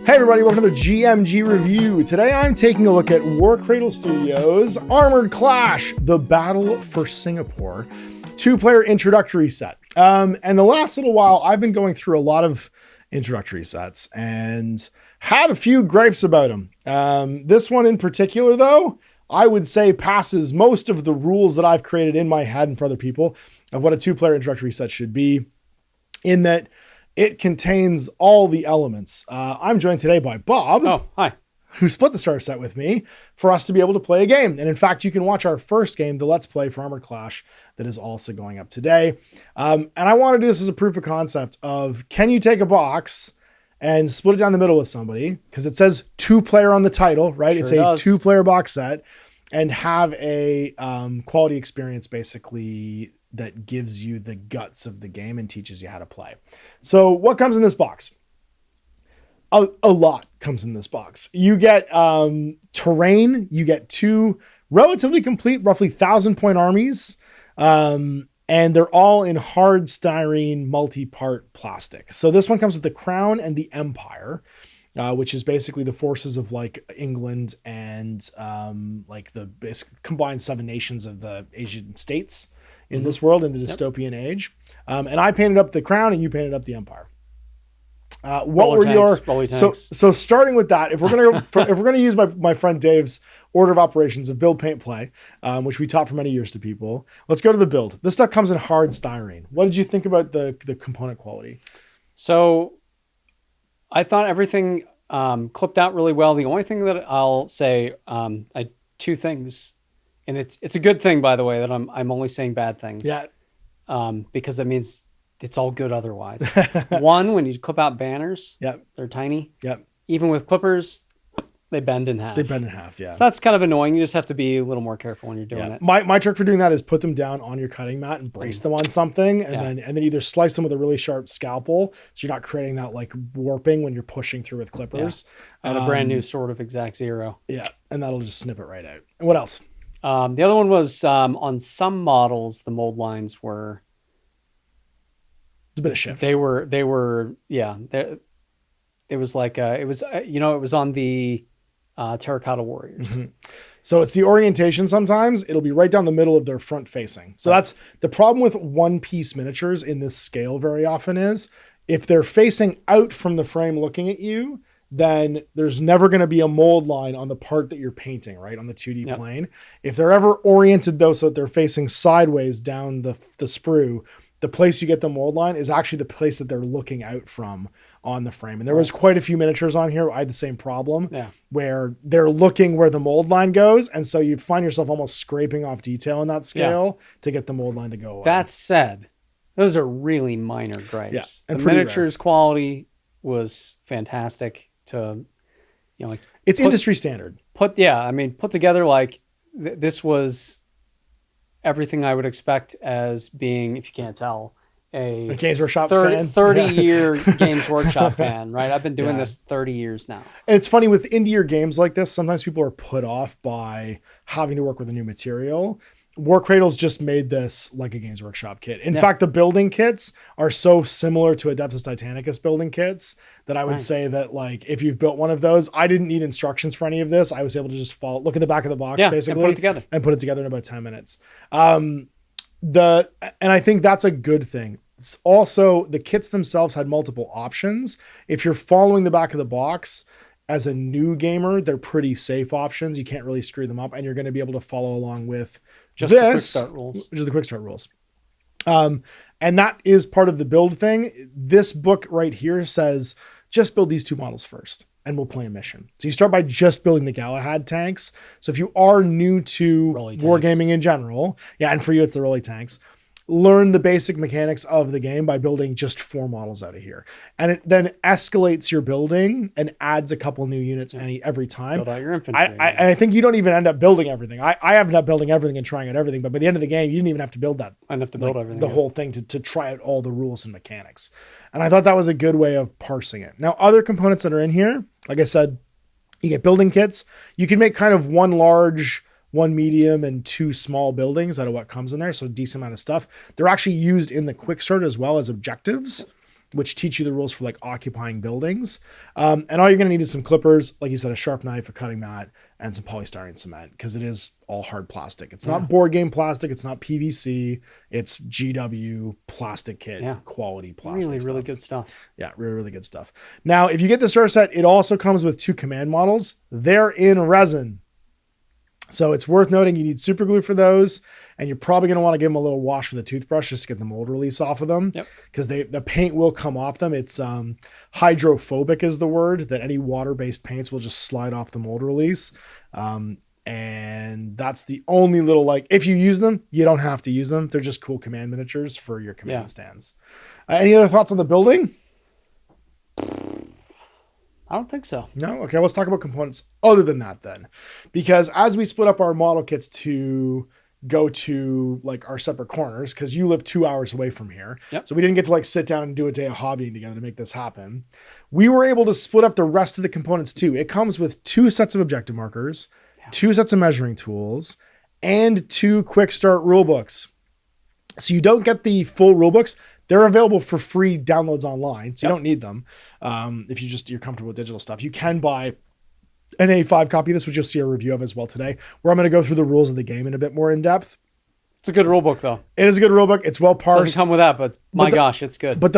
Hey everybody, welcome to the GMG review. Today I'm taking a look at Warcradle Studios Armoured Clash, The Battle for Singapore, two-player introductory set. And the last little while I've been going through a lot of introductory sets and had a few gripes about them. This one in particular though, I would say passes most of the rules that I've created in my head and for other people of what a two-player introductory set should be, in that it contains all the elements. I'm joined today by Bob. Oh, hi. Who split the starter set with me for us to be able to play a game. And in fact, you can watch our first game, the Let's Play for Armoured Clash, that is also going up today. And I want to do this as a proof of concept of, can you take a box and split it down the middle with somebody? Because it says two-player on the title, right? Sure it's a does. two-player box set, and have a quality experience basically that gives you the guts of the game and teaches you how to play. So what comes in this box? A lot comes in this box. You get terrain. You get two relatively complete, roughly 1,000-point armies. And they're all in hard styrene multi-part plastic. So this one comes with the Crown and the Empire, which is basically the forces of like England and like the combined 7 nations of the Asian states in this world, in the dystopian age. And I painted up the Crown and you painted up the Empire. What were your so starting with that, if we're gonna use my friend Dave's order of operations of build, paint, play, which we taught for many years to people, let's go to the build. This stuff comes in hard styrene. What did you think about the component quality? So I thought everything clipped out really well. The only thing that I'll say, two things, and it's a good thing, by the way, that I'm only saying bad things. Yeah. Because that means it's all good otherwise. One, when you clip out banners, Yep. they're tiny. Yep. Even with clippers, they bend in half. Yeah. So that's kind of annoying. You just have to be a little more careful when you're doing it. My trick for doing that is put them down on your cutting mat and brace them on something, and then either slice them with a really sharp scalpel so you're not creating that like warping when you're pushing through with clippers. Yeah. And a brand new sword of exact zero. Yeah, and that'll just snip it right out. And what else? The other one was on some models, the mold lines were. It's a bit of shift. They were, yeah. It was like, it was on the Terracotta Warriors. Mm-hmm. So it's the orientation. Sometimes it'll be right down the middle of their front facing. So that's the problem with one piece miniatures in this scale very often is if they're facing out from the frame looking at you, then there's never going to be a mold line on the part that you're painting, right? On the 2D plane. If they're ever oriented though, so that they're facing sideways down the sprue, the place you get the mold line is actually the place that they're looking out from on the frame. And there was quite a few miniatures on here. I had the same problem where they're looking where the mold line goes. And so you'd find yourself almost scraping off detail in that scale to get the mold line to go away. That said, those are really minor gripes. Yeah, the miniatures quality was fantastic it's industry standard. Put together like this was everything I would expect as being, if you can't tell, a Games Workshop fan. 30-year Games Workshop fan, right? I've been doing this 30 years now. And it's funny with indie games like this, sometimes people are put off by having to work with a new material. Warcradle's just made this like a Games Workshop kit. In fact, the building kits are so similar to Adeptus Titanicus building kits that I would say that like if you've built one of those, I didn't need instructions for any of this. I was able to just look at the back of the box basically and put it together in about 10 minutes. And I think that's a good thing. It's also, the kits themselves had multiple options. If you're following the back of the box, as a new gamer, they're pretty safe options. You can't really screw them up, and you're going to be able to follow along with the quick start rules. Which is the quick start rules. And that is part of the build thing. This book right here says, just build these 2 models first, and we'll play a mission. So you start by just building the Galahad tanks. So if you are new to wargaming in general, and for you it's the Rolly tanks, learn the basic mechanics of the game by building just 4 models out of here. And it then escalates your building and adds a couple new units every time. Build out your infantry. I think you don't even end up building everything. I ended up building everything and trying out everything, but by the end of the game, you didn't even have to build that. I didn't have to build everything. The whole thing to try out all the rules and mechanics. And I thought that was a good way of parsing it. Now, other components that are in here, like I said, you get building kits. You can make kind of one large, one medium, and 2 small buildings out of what comes in there. So a decent amount of stuff. They're actually used in the quick start as well as objectives. which teach you the rules for like occupying buildings. And all you're going to need is some clippers, like you said, a sharp knife, a cutting mat, and some polystyrene cement, because it is all hard plastic. It's not board game plastic. It's not PVC. It's GW plastic kit, quality plastic. Really good stuff. Yeah, really, really good stuff. Now, if you get the starter set, it also comes with 2 command models. They're in resin. So it's worth noting you need super glue for those, and you're probably going to want to give them a little wash with a toothbrush just to get the mold release off of them, because the paint will come off them. It's hydrophobic is the word, that any water-based paints will just slide off the mold release. And that's the only little, like, if you use them, you don't have to use them. They're just cool command miniatures for your command stands. Any other thoughts on the building? I don't think so. No? Okay, let's talk about components other than that then. Because as we split up our model kits to go to like our separate corners, because you live 2 hours away from here. So we didn't get to like sit down and do a day of hobbying together to make this happen. We were able to split up the rest of the components too. It comes with 2 sets of objective markers, 2 sets of measuring tools, and 2 quick start rule books. So you don't get the full rule books. They're available for free downloads online, so you don't need them. If you're comfortable with digital stuff, you can buy an A5 copy of this, which you'll see a review of as well today, where I'm going to go through the rules of the game in a bit more in depth. It's a good rule book, though. It is a good rule book. It's well parsed. Doesn't come with that, but gosh, it's good. But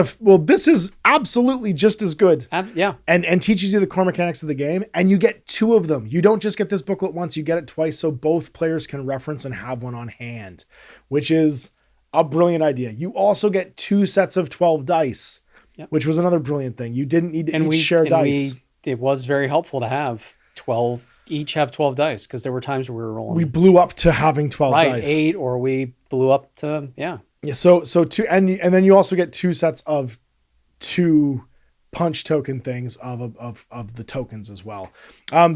this is absolutely just as good. Yeah. And teaches you the core mechanics of the game, and you get 2 of them. You don't just get this booklet once, you get it twice, so both players can reference and have one on hand, which is a brilliant idea. You also get 2 sets of 12 dice, which was another brilliant thing. You didn't need to share dice. It was very helpful to have 12, each have 12 dice, because there were times where we were rolling. We blew up to having 12 dice. Right, 8, or we blew up to, Yeah, so 2, and then you also get 2 sets of 2 punch token things of the tokens as well.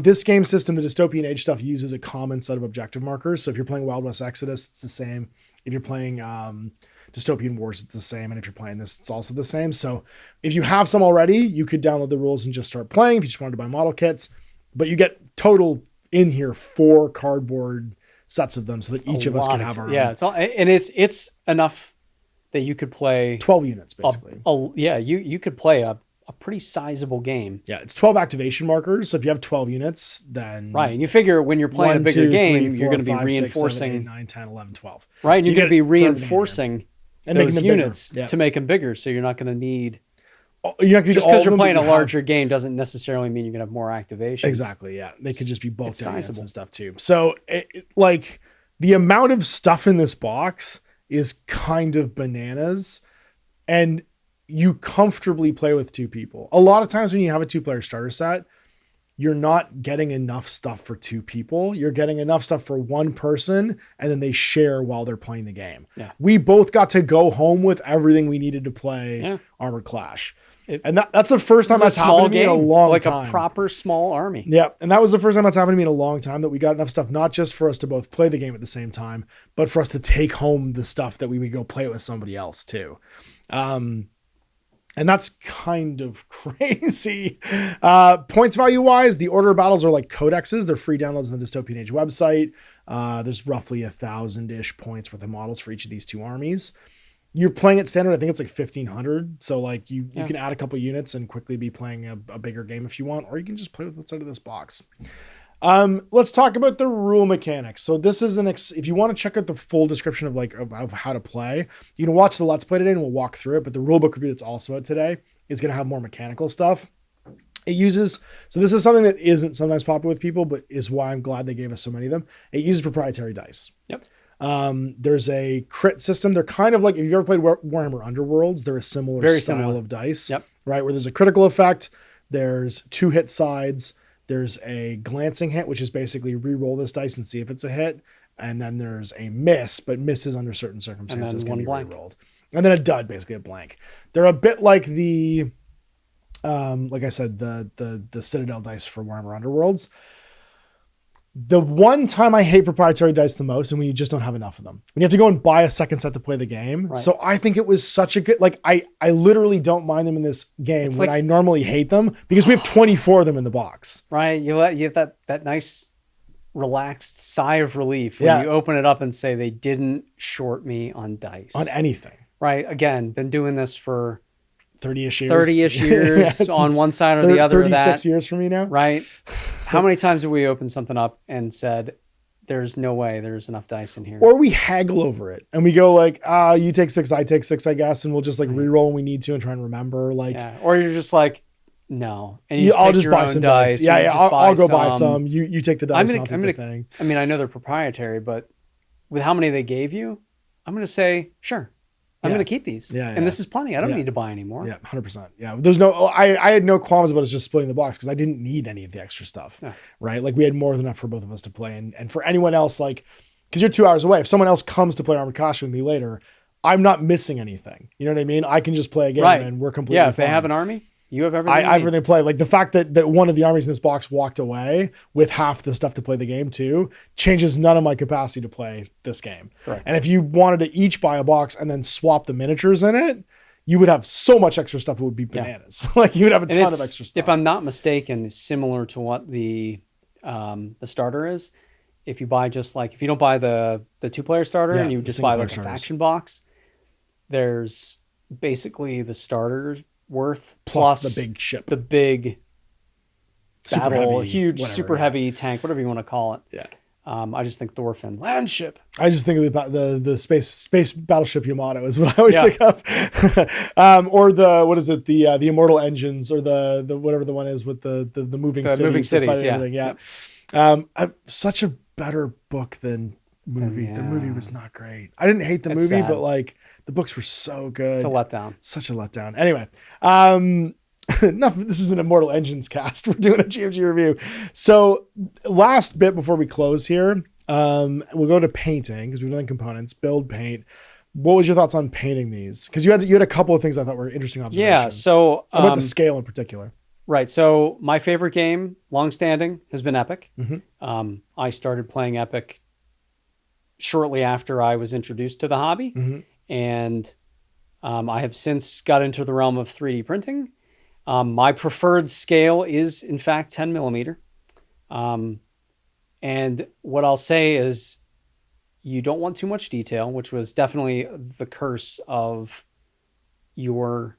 This game system, the Dystopian Age stuff, uses a common set of objective markers. So if you're playing Wild West Exodus, it's the same. If you're playing Dystopian Wars, it's the same. And if you're playing this, it's also the same. So if you have some already, you could download the rules and just start playing if you just wanted to buy model kits. But you get total in here 4 cardboard sets of them, so that each of us can have our own. Yeah, it's enough that you could play 12 units basically. You could play a pretty sizable game. Yeah, it's 12 activation markers. So if you have 12 units, then right, and you figure when you're playing a bigger game, you're going to be reinforcing 6, 7, 8, 9, 10, 11, 12. Right, and so you're going to be reinforcing and those units to make them bigger. So you're not going to need. You're not just because you're playing a larger game doesn't necessarily mean you're going to have more activations. Exactly. Yeah, they could just be bulked out units and stuff too. So like the amount of stuff in this box is kind of bananas, and you comfortably play with 2 people. A lot of times when you have a 2-player starter set, you're not getting enough stuff for 2 people. You're getting enough stuff for 1 person, and then they share while they're playing the game. Yeah. We both got to go home with everything we needed to play Armored Clash. And that's the first time that's happened to me in a long time. Like a proper small army. Yeah, and that was the first time that's happened to me in a long time, that we got enough stuff, not just for us to both play the game at the same time, but for us to take home the stuff that we would go play with somebody else too. And that's kind of crazy. Points value wise, the order of battles are like codexes. They're free downloads on the Dystopian Age website. There's roughly 1,000-ish points worth of models for each of these 2 armies. You're playing at standard, I think it's like 1,500. So like you can add a couple units and quickly be playing a bigger game if you want, or you can just play with what's out of this box. Let's talk about the rule mechanics. So this is if you want to check out the full description of how to play, you can watch the Let's Play today and we'll walk through it. But the rulebook review that's also out today is going to have more mechanical stuff. So this is something that isn't sometimes popular with people, but is why I'm glad they gave us so many of them. It uses proprietary dice. Yep. There's a crit system. They're kind of like, if you've ever played Warhammer Underworlds, they're a similar style of dice, right? Where there's a critical effect, there's 2 hit sides, there's a glancing hit, which is basically re-roll this dice and see if it's a hit. And then there's a miss, but misses under certain circumstances can be re-rolled. And then a dud, basically a blank. They're a bit like the, like I said, the Citadel dice for Warhammer Underworlds. The one time I hate proprietary dice the most, and when you just don't have enough of them, when you have to go and buy a second set to play the game. Right. So I think it was such a good, like I literally don't mind them in this game when I normally hate them, because we have 24 of them in the box. Right. You have that nice relaxed sigh of relief when you open it up and say they didn't short me on dice. On anything. Right. Again, been doing this for 30-ish years. 30-ish years Yeah, on one side or the other of that. 36 years from me now. Right. How many times have we opened something up and said, there's no way there's enough dice in here? Or we haggle over it and we go like, you take 6, I take 6, I guess. And we'll just like re-roll when we need to and try and remember. Like, yeah. Or you're just like, no. And you I'll just your buy own some dice. dice. Yeah, yeah. I'll go buy some. some. You take the dice and I'll take the thing. I mean, I know they're proprietary, but with how many they gave you, I'm going to say, sure. I'm going to keep these. Yeah, and this is plenty. I don't need to buy any more. Yeah, 100%. Yeah. There's I had no qualms about us just splitting the box because I didn't need any of the extra stuff. Yeah. Right. Like we had more than enough for both of us to play. And for anyone else, like, because you're 2 hours away, if someone else comes to play Armoured Clash with me later, I'm not missing anything. You know what I mean? I can just play a game and we're completely if fine. they have an army, you have everything. I have everything to play. Like the fact that one of the armies in this box walked away with half the stuff to play the game too changes none of my capacity to play this game. Correct. And if you wanted to each buy a box and then swap the miniatures in it, you would have so much extra stuff. It would be bananas. Like you would have a ton of extra stuff. If I'm not mistaken, similar to what the starter is. If you buy if you don't buy the 2-player starter and you just buy like a faction box, there's basically the starter worth plus the big ship, the big super battle, heavy, huge, super heavy tank, whatever you want to call it. Yeah. I just think Thorfinn land ship. I just think of the space battleship Yamato is what I always think of, or the immortal engines or the whatever the one is with the moving cities. Everything. Such a better book than movie. The movie was not great. I didn't hate the movie, sad. But like the books were so good. It's a letdown. Such a letdown. Anyway, enough. This is an Immortal Engines cast. We're doing a GMG review. So last bit before we close here, we'll go to painting because we've done components, build, paint. What was your thoughts on painting these? Because you had a couple of things I thought were interesting observations. Yeah. So about the scale in particular. Right. So my favorite game, longstanding, has been Epic. Mm-hmm. I started playing Epic shortly after I was introduced to the hobby. Mm-hmm. And I have since got into the realm of 3D printing. My preferred scale is, in fact, 10 millimeter. And what I'll say is you don't want too much detail, which was definitely the curse of your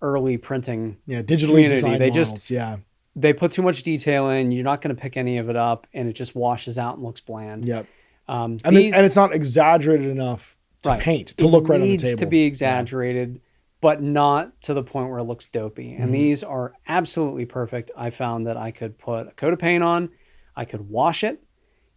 early printing. Yeah, digitally designed they models. They put too much detail in. You're not going to pick any of it up, and it just washes out and looks bland. Yep. And it's not exaggerated enough to paint to look right on the table. It needs to be exaggerated, but not to the point where it looks dopey. And these are absolutely perfect. I found that I could put a coat of paint on, I could wash it.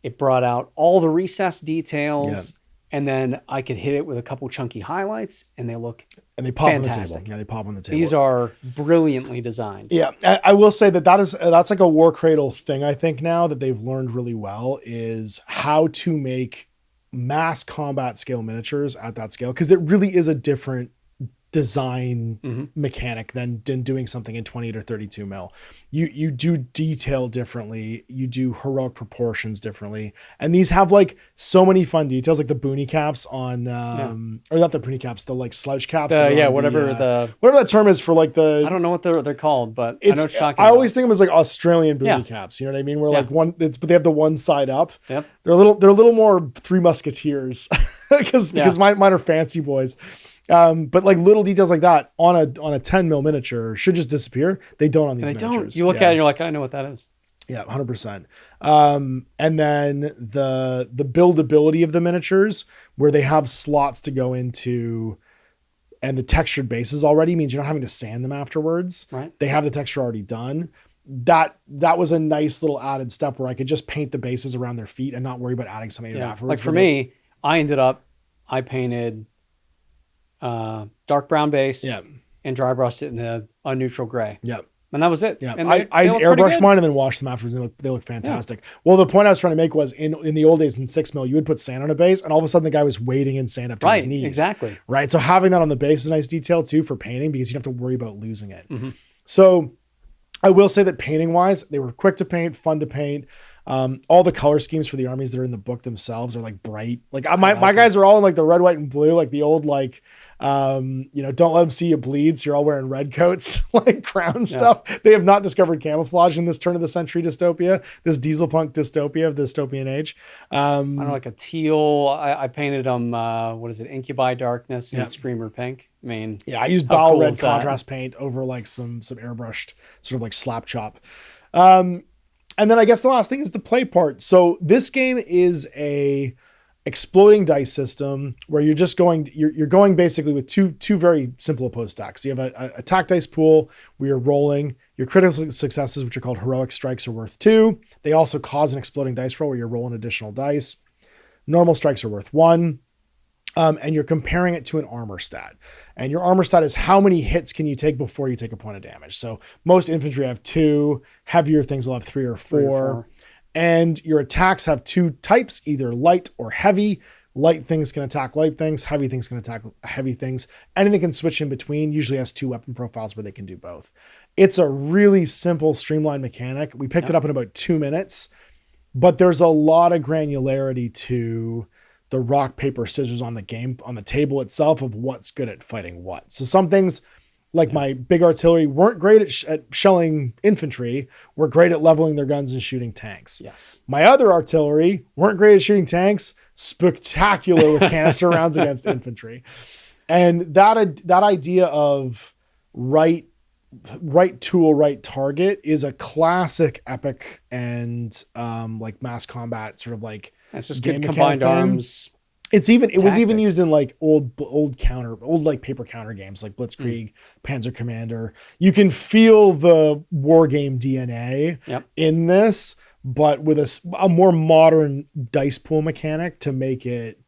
It brought out all the recessed details. And then I could hit it with a couple chunky highlights, and they look pop fantastic. on the table. Yeah, they pop on the table. These are brilliantly designed. Yeah, I will say that's like a Warcradle thing. I think now that they've learned really well is how to make mass combat scale miniatures at that scale, because it really is a different design mechanic than doing something in 28 or 32 mil. You do detail differently, you do heroic proportions differently, and these have like so many fun details, like the boonie caps on or not the boonie caps, the like slouch caps, whatever that term is for like the, I don't know what they're called, but I always think of them as like Australian boonie caps, you know what I mean, where like but they have the one side up. They're a little more Three Musketeers because mine are fancy boys. But like little details like that on a 10 mil miniature should just disappear. They don't on these miniatures. You look at it and you're like, I know what that is. Yeah, 100%. And then the buildability of the miniatures, where they have slots to go into, and the textured bases already means you're not having to sand them afterwards. Right. They have the texture already done. That was a nice little added step where I could just paint the bases around their feet and not worry about adding something afterwards. Like for me, I painted dark brown base and dry brushed it in a neutral gray. Yep. And that was it. Yeah. And I airbrushed mine and then washed them afterwards. They look fantastic. Yeah. Well, the point I was trying to make was in the old days in 6 mil, you would put sand on a base and all of a sudden the guy was wading in sand up to his knees. Exactly. Right. So having that on the base is a nice detail too for painting, because you don't have to worry about losing it. Mm-hmm. So I will say that painting wise, they were quick to paint, fun to paint. All the color schemes for the armies that are in the book themselves are like bright. Like my guys are all in like the red, white, and blue, like the old like don't let them see you bleed. So you're all wearing red coats, like crown stuff. They have not discovered camouflage in this turn of the century dystopia, this diesel punk dystopia of the dystopian age. I don't know, like a teal. I painted them. What is it? Incubi darkness and Screamer pink. mean, Yeah, I used how Bow cool Red is that? contrast paint over like some airbrushed sort of like slap chop. Um, and then I guess the last thing is the play part. So this game is a exploding dice system where you're going basically with two very simple opposed stacks. So you have a attack dice pool where you're rolling. Your critical successes, which are called heroic strikes, are worth 2. They also cause an exploding dice roll where you're rolling additional dice. Normal strikes are worth 1. And you're comparing it to an armor stat. And your armor stat is how many hits can you take before you take a point of damage. So most infantry have 2, heavier things will have 3 or 4. And your attacks have 2 types, either light or heavy. Light things can attack light things, heavy things can attack heavy things. Anything can switch in between, usually has 2 weapon profiles where they can do both. It's a really simple, streamlined mechanic. We picked it up in about 2 minutes, but there's a lot of granularity to the rock, paper, scissors on the table itself of what's good at fighting what. So some things like my big artillery weren't great at shelling infantry, were great at leveling their guns and shooting tanks. Yes. My other artillery weren't great at shooting tanks, spectacular with canister rounds against infantry. And that idea of right tool, right target is a classic epic and like mass combat sort of like it's just good combined arms. It was even used in like old like paper counter games like Blitzkrieg, Panzer Commander. You can feel the war game DNA in this, but with a more modern dice pool mechanic to make it,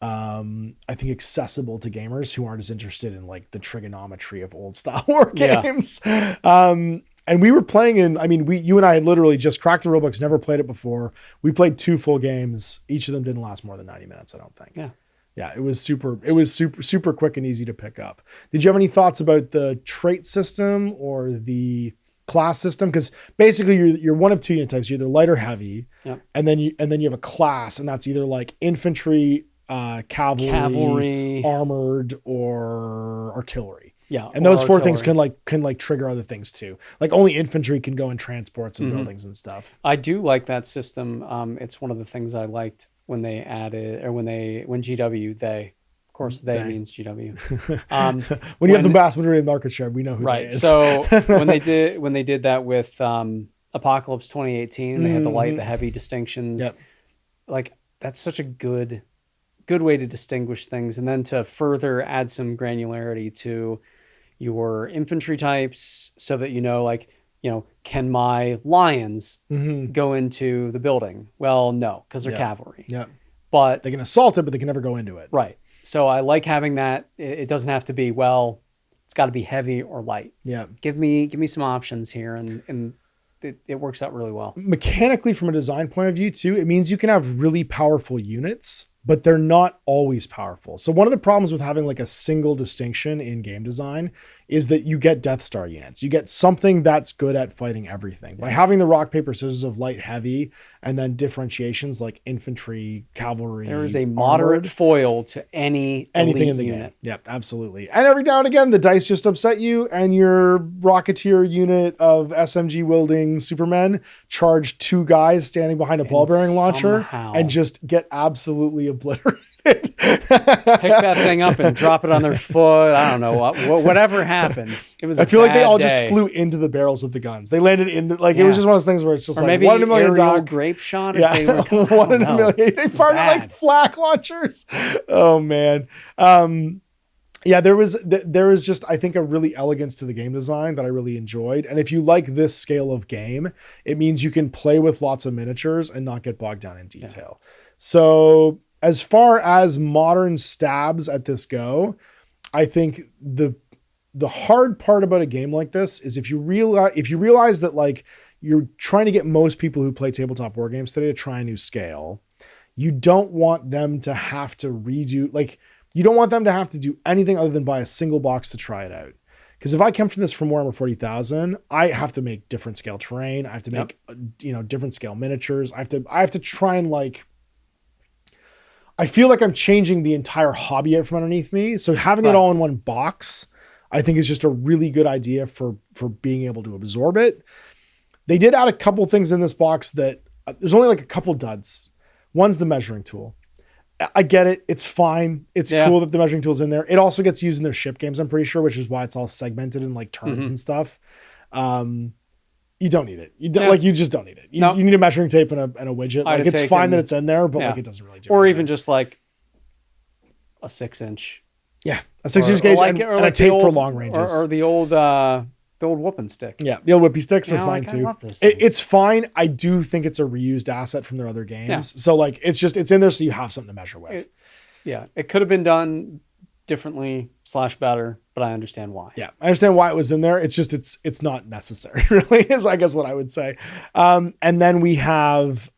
I think, accessible to gamers who aren't as interested in like the trigonometry of old style war games. And we were playing you and I had literally just cracked the rulebooks, never played it before. We played 2 full games. Each of them didn't last more than 90 minutes, I don't think. Yeah. It was super quick and easy to pick up. Did you have any thoughts about the trait system or the class system? Because basically you're one of 2 unit types. You're either light or heavy. And then you have a class, and that's either like infantry, cavalry, armored, or artillery. Yeah. And those 4 things can trigger other things too. Like only infantry can go in transports and buildings and stuff. I do like that system. It's one of the things I liked when they added, or when GW, of course they means GW. When you have the vast majority of the market share, we know who they is. So when they did that with Apocalypse 2018, they had the light, the heavy distinctions. Like that's such a good way to distinguish things, and then to further add some granularity to your infantry types so that can my lions go into the building? Well, no, because they're cavalry. But they can assault it, but they can never go into it. Right. So I like having that. It doesn't have to be, it's got to be heavy or light. Give me some options here, and it works out really well. Mechanically, from a design point of view too, it means you can have really powerful units, but they're not always powerful. So one of the problems with having like a single distinction in game design is that you get Death Star units. You get something that's good at fighting everything. By having the rock, paper, scissors of light, heavy, and then differentiations like infantry, cavalry. There is a moderate foil to anything in the unit. game. Yep, absolutely. And every now and again, the dice just upset you, and your Rocketeer unit of SMG wielding Supermen charge 2 guys standing behind a ball bearing launcher and just get absolutely obliterated. Pick that thing up and drop it on their foot. I don't know whatever happened. It was. I feel like they all just flew into the barrels of the guns. They landed in it was just one of those things where it's just or like maybe 1 in a million aerial grape shot. As they were 1 in a million. They fired like flak launchers. Oh man. There was just, I think, a really elegance to the game design that I really enjoyed. And if you like this scale of game, it means you can play with lots of miniatures and not get bogged down in detail. So as far as modern stabs at this go, I think the hard part about a game like this is if you realize that like you're trying to get most people who play tabletop war games today to try a new scale, you don't want them to have to you don't want them to have to do anything other than buy a single box to try it out. Because if I come from this from Warhammer 40,000, I have to make different scale terrain. I have to make different scale miniatures. I have to try and I feel like I'm changing the entire hobby out from underneath me. So having it all in one box, I think is just a really good idea for being able to absorb it. They did add a couple things in this box that there's only like a couple duds. One's the measuring tool. I get it. It's fine. It's Yeah. cool that the measuring tool's in there. It also gets used in their ship games, I'm pretty sure, which is why it's all segmented in like turns and stuff. You don't need it. You don't like. You just don't need it. You need a measuring tape and a widget. Like it's fine that it's in there, but like it doesn't really do. Or anything. even just like a 6-inch. Yeah, a 6-inch gauge and a tape for long ranges, or the old whooping stick. Yeah, the old whippy sticks are fine too. I love those things. It's fine. I do think it's a reused asset from their other games. So like, it's in there so you have something to measure with. It could have been done differently / better, but I understand why. Yeah, I understand why it was in there. It's just it's not necessary, really, is I guess what I would say. And then we have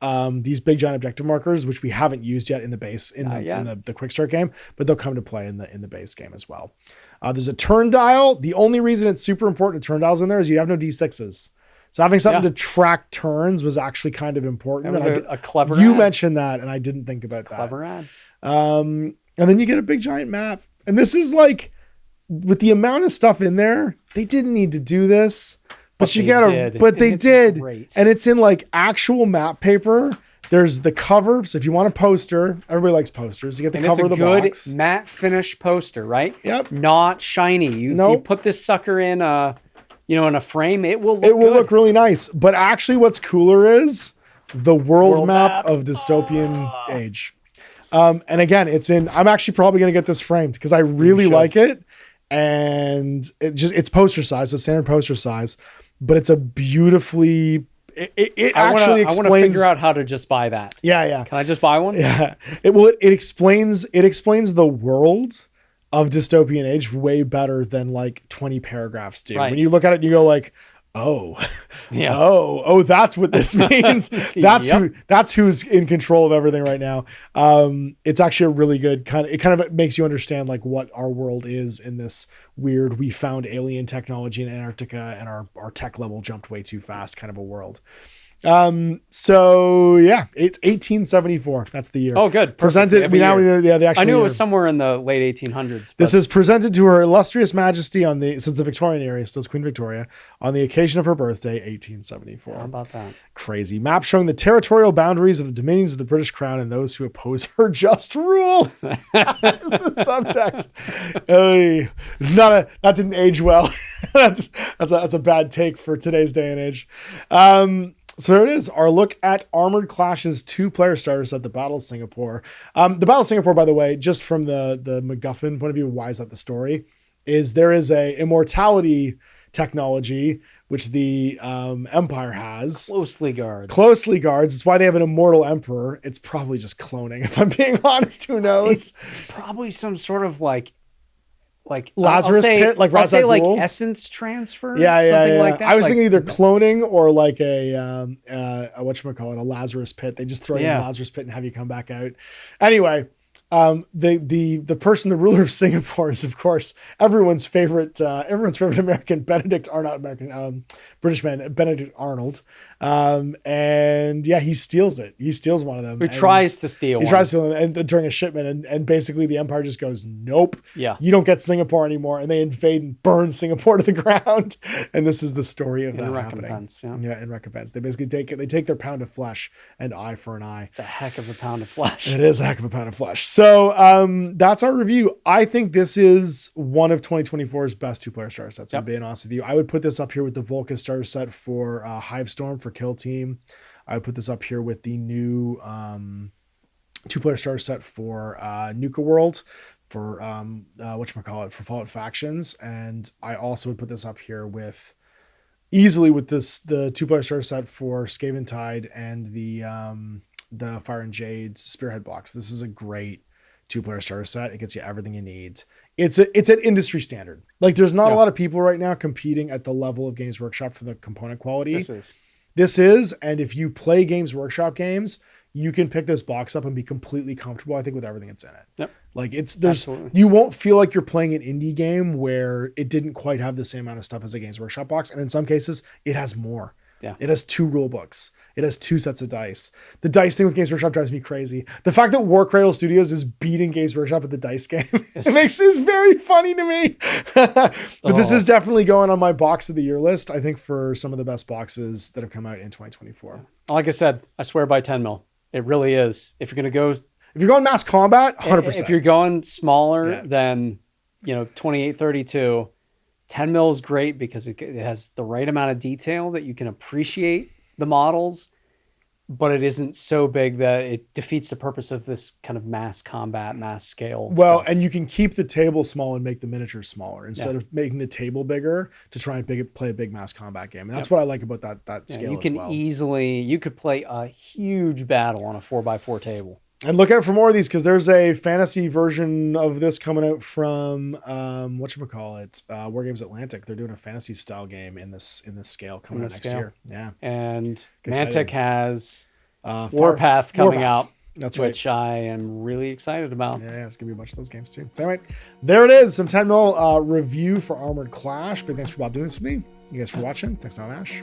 these big giant objective markers, which we haven't used yet in the base in the quick start game, but they'll come to play in the base game as well. There's a turn dial. The only reason it's super important to turn dials in there is you have no D6s. So having something to track turns was actually kind of important. That was a clever You ad. mentioned that, and I didn't think about that. Clever ad. And then you get a big giant map. And this is like, with the amount of stuff in there, they didn't need to do this. But they did. Great. And it's in like actual map paper. There's the cover. So if you want a poster, everybody likes posters. You get the cover of the box. It's a good matte finish poster, right? Yep. Not shiny. You put this sucker in in a frame, it will look really nice. But actually what's cooler is the world map of Dystopian Age. And again, I'm actually probably going to get this framed because I really like it. And it's poster size, so standard poster size, but it's a beautifully, it actually explains. I want to figure out how to just buy that. Yeah. Can I just buy one? Yeah. It explains the world of Dystopian Age way better than like 20 paragraphs do. Right. When you look at it, you go like, oh, that's what this means. That's who's in control of everything right now. It's actually a really good it kind of makes you understand like what our world is in this weird, we found alien technology in Antarctica and our tech level jumped way too fast kind of a world. So yeah, it's 1874. That's the year. Oh, good. Presented. The actual I knew year. it was somewhere in the late 1800s. This is presented to Her Illustrious Majesty so it's the Victorian era, so it's Queen Victoria, on the occasion of her birthday, 1874. How about that? Crazy map showing the territorial boundaries of the dominions of the British Crown and those who oppose her just rule. That's the subtext. That didn't age well. That's a bad take for today's day and age. So there it is, our look at Armored Clash's 2-player starter set, the Battle of Singapore. The Battle of Singapore, by the way, just from the MacGuffin point of view, why is that the story, is there is a immortality technology which the Empire has. Closely guards. It's why they have an immortal emperor. It's probably just cloning, if I'm being honest. Who knows? It's probably some sort of like Lazarus pit, like I'll say like essence transfer. Something like that. I was thinking either cloning or like a whatchamacallit, a Lazarus pit. They just throw you in a Lazarus pit and have you come back out. Anyway, the person, the ruler of Singapore, is of course everyone's favorite American, British man, Benedict Arnold. And yeah, he steals it. He steals one of them. He tries to steal them and during a shipment, and basically the Empire just goes, nope. Yeah. You don't get Singapore anymore, and they invade and burn Singapore to the ground. And this is the story of that recompense, happening. Yeah, in recompense. They basically take their pound of flesh and eye for an eye. It's a heck of a pound of flesh. It is a heck of a pound of flesh. So that's our review. I think this is one of 2024's best 2-player starter sets. I'm being honest with you. I would put this up here with the Volca starter set for Hivestorm for Kill Team. I would put this up here with the new 2-player starter set for Nuka World for for Fallout Factions, and I also would put this up here with the 2-player starter set for Skaven Tide and the Fire and Jade Spearhead box. This is a great 2-player starter set. It gets you everything you need. It's an industry standard. Like there's not a lot of people right now competing at the level of Games Workshop for the component quality. This is, and if you play Games Workshop games, you can pick this box up and be completely comfortable, I think, with everything that's in it. Yep. Like you won't feel like you're playing an indie game where it didn't quite have the same amount of stuff as a Games Workshop box. And in some cases it has more. Yeah. It has 2 rule books. It has 2 sets of dice. The dice thing with Games Workshop drives me crazy. The fact that Warcradle Studios is beating Games Workshop at the dice game, it's very funny to me. But this is definitely going on my box of the year list, I think, for some of the best boxes that have come out in 2024. Like I said, I swear by 10 mil. It really is. If you're going to go If you're going mass combat, 100%. If you're going smaller Yeah. than, 2832, 10 mil is great because it has the right amount of detail that you can appreciate the models, but it isn't so big that it defeats the purpose of this kind of mass combat, mass scale stuff. And you can keep the table small and make the miniatures smaller instead of making the table bigger to try and play a big mass combat game. And that's what I like about that scale. You can you could play a huge battle on a 4x4 table. And look out for more of these because there's a fantasy version of this coming out from War Games Atlantic. They're doing a fantasy style game in this scale coming out next year. Yeah. And Exciting. Mantic has Warpath coming out. That's right. Which I am really excited about. Yeah, it's gonna be a bunch of those games too. So anyway, there it is. Some 10 mil review for Armored Clash. Big thanks for Bob doing this with me. You guys for watching. Thanks, Ash.